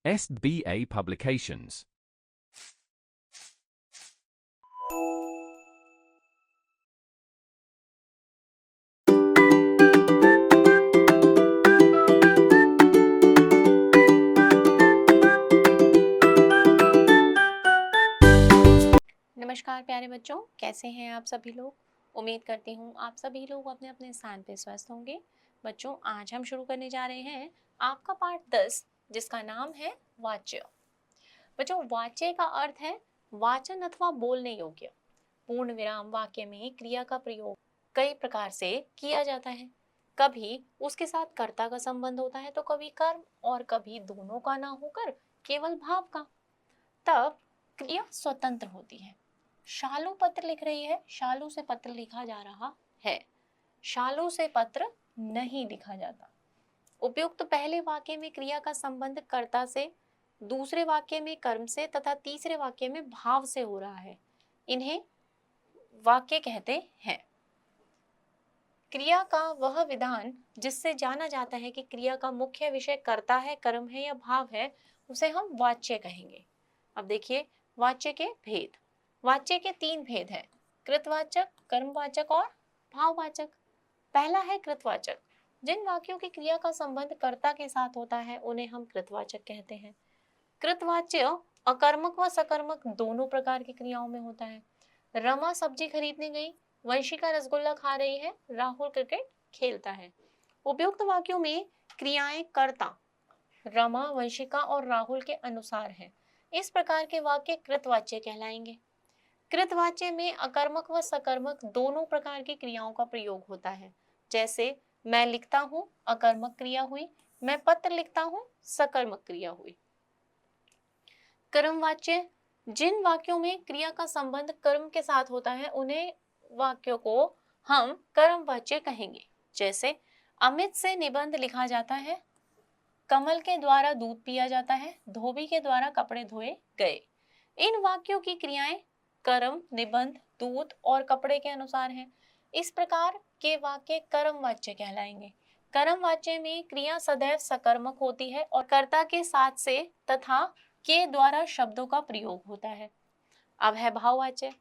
SBA Publications. नमस्कार प्यारे बच्चों, कैसे हैं आप सभी लोग। उम्मीद करती हूँ आप सभी लोग अपने अपने स्थान पे स्वस्थ होंगे। बच्चों, आज हम शुरू करने जा रहे हैं आपका पाठ 10, जिसका नाम है वाच्य। बच्चों, वाच्य का अर्थ है वाचन अथवा बोलने योग्य। पूर्ण विराम वाक्य में क्रिया का प्रयोग कई प्रकार से किया जाता है। कभी उसके साथ कर्ता का संबंध होता है, तो कभी कर्म, और कभी दोनों का ना होकर केवल भाव का। तब क्रिया स्वतंत्र होती है। शालू पत्र लिख रही है, शालू से पत्र लिखा जा रहा है, शालू से पत्र नहीं लिखा जाता। उपयुक्त पहले वाक्य में क्रिया का संबंध कर्ता से, दूसरे वाक्य में कर्म से तथा तीसरे वाक्य में भाव से हो रहा है। इन्हें वाक्य कहते हैं। क्रिया का वह विधान जिससे जाना जाता है कि क्रिया का मुख्य विषय कर्ता है, कर्म है या भाव है, उसे हम वाच्य कहेंगे। अब देखिए वाच्य के भेद। वाच्य के 3 भेद हैं, कृतवाचक, कर्मवाचक और भाववाचक। पहला है कृतवाचक। जिन वाक्यों की क्रिया का संबंध कर्ता के साथ होता है उन्हें हम कृतवाचक कहते हैं। कृतवाच्य अकर्मक व सकर्मक दोनों प्रकार की क्रियाओं में होता है। रमा सब्जी खरीदने गई, वंशिका रसगुल्ला खा रही है, राहुल क्रिकेट खेलता है। उपयुक्त वाक्यों में क्रियाएं कर्ता रमा, वंशिका और राहुल के अनुसार है। इस प्रकार के वाक्य कृतवाच्य कहलाएंगे। कृतवाच्य में अकर्मक व सकर्मक दोनों प्रकार की क्रियाओं का प्रयोग होता है। जैसे मैं लिखता हूं, अकर्मक क्रिया हुई, मैं पत्र लिखता हूं, सकर्मक क्रिया हुई। कर्मवाच्य, जिन वाक्यों में क्रिया का संबंध कर्म के साथ होता है उन्हें वाक्यों को हम कर्मवाच्य कहेंगे। जैसे अमित से निबंध लिखा जाता है, कमल के द्वारा दूध पिया जाता है, धोबी के द्वारा कपड़े धोए गए। इन वाक्यों की क्रियाएं कर्म, निबंध, दूध और कपड़े के अनुसार हैं। इस प्रकार के वाक्य कर्मवाच्य कहलाएंगे। कर्मवाच्य में क्रिया सदैव सकर्मक होती है और कर्ता के साथ से तथा के द्वारा शब्दों का प्रयोग होता है। अब है भाववाच्य।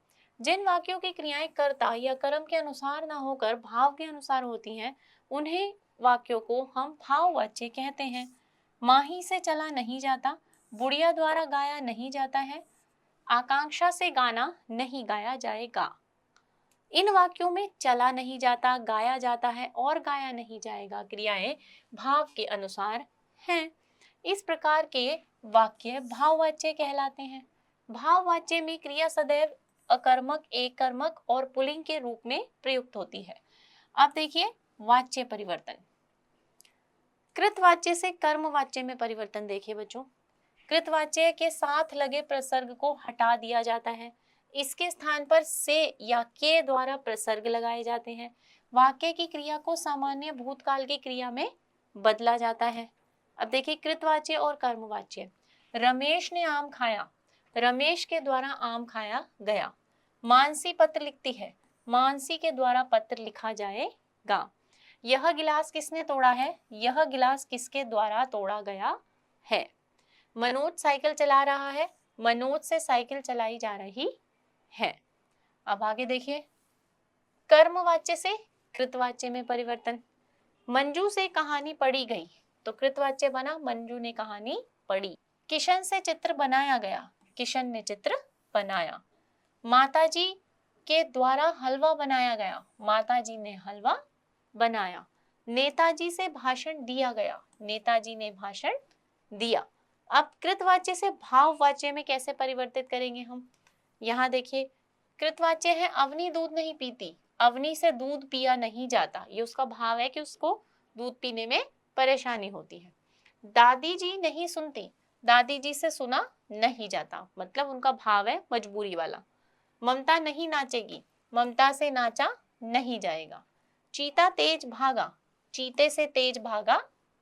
जिन वाक्यों की क्रियाएं कर्ता या कर्म के अनुसार ना होकर भाव के अनुसार होती हैं, उन्हें वाक्यों को हम भाववाच्य कहते हैं। माही से चला नहीं जाता, बुढ़िया द्वारा गाया नहीं जाता है, आकांक्षा से गाना नहीं गाया जाएगा। इन वाक्यों में चला नहीं जाता, गाया जाता है और गाया नहीं जाएगा क्रियाएं भाव के अनुसार हैं। इस प्रकार के वाक्य भाववाच्य कहलाते हैं। भाववाच्य में क्रिया सदैव अकर्मक, एककर्मक और पुल्लिंग के रूप में प्रयुक्त होती है। अब देखिए वाच्य परिवर्तन। कृतवाच्य से कर्मवाच्य में परिवर्तन देखिए बच्चों। कृतवाच्य के साथ लगे प्रसर्ग को हटा दिया जाता है। इसके स्थान पर से या के द्वारा प्रसर्ग लगाए जाते हैं। वाक्य की क्रिया को सामान्य भूतकाल की क्रिया में बदला जाता है। अब देखिए कृतवाच्य और कर्मवाच्य। रमेश ने आम खाया, रमेश के द्वारा आम खाया गया। मानसी पत्र लिखती है, मानसी के द्वारा पत्र लिखा जाएगा। यह गिलास किसने तोड़ा है, यह गिलास किसके द्वारा तोड़ा गया है। मनोज साइकिल चला रहा है, मनोज से साइकिल चलाई जा रही है। अब आगे देखिए कर्मवाच्य से कृतवाच्य में परिवर्तन। मंजू से कहानी पढ़ी गई, तो कृतवाच्य बना मंजू ने कहानी पढ़ी। किशन से चित्र बनाया गया, किशन ने चित्र बनाया। माताजी के द्वारा हलवा बनाया गया, माताजी ने हलवा बनाया। नेताजी से भाषण दिया गया, नेताजी ने भाषण दिया। अब कृतवाच्य से भाववाच्य में कैसे परिवर्तित करेंगे हम। यहाँ देखिए कृतवाच्य है अवनी दूध नहीं पीती, अवनी से दूध पिया नहीं जाता, ये उसका भाव है कि उसको दूध पीने में परेशानी होती है। दादी जी नहीं सुनती, दादी जी से सुना नहीं जाता, मतलब उनका भाव है मजबूरी वाला। ममता नहीं नाचेगी, ममता से नाचा नहीं जाएगा। चीता तेज भागा, चीते से तेज भागा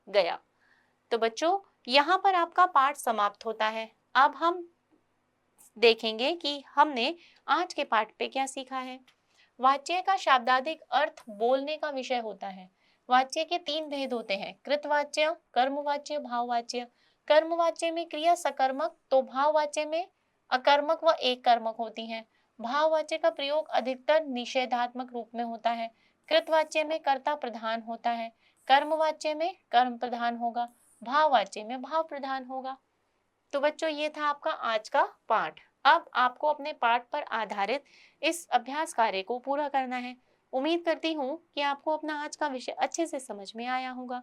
गया। तो बच्चों यहाँ पर आपका पाठ समाप्त होता है। अब हम देखेंगे कि हमने आज के पाठ पे क्या सीखा है। वाच्य का शाब्दिक अर्थ बोलने का विषय होता है। वाच्य के 3 भेद होते हैं, कृतवाच्य, कर्मवाच्य, भाववाच्य। कर्मवाच्य में क्रिया सकर्मक तो भाववाच्य में अकर्मक व एक कर्मक होती हैं। भाववाच्य का प्रयोग अधिकतर निषेधात्मक रूप में होता है। कृतवाच्य में कर्ता प्रधान होता है। कर्मवाच्य में कर्म प्रधान होगा। भाववाच्य में भाव प्रधान होगा। तो बच्चों, ये था आपका आज का पाठ। अब आपको अपने पाठ पर आधारित इस अभ्यास कार्य को पूरा करना है। उम्मीद करती हूँ कि आपको अपना आज का विषय अच्छे से समझ में आया होगा।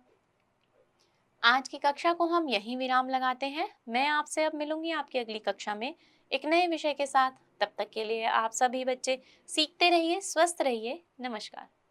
आज की कक्षा को हम यहीं विराम लगाते हैं। मैं आपसे अब मिलूंगी आपकी अगली कक्षा में एक नए विषय के साथ। तब तक के लिए आप सभी बच्चे सीखते रहिए, स्वस्थ रहिए। नमस्कार।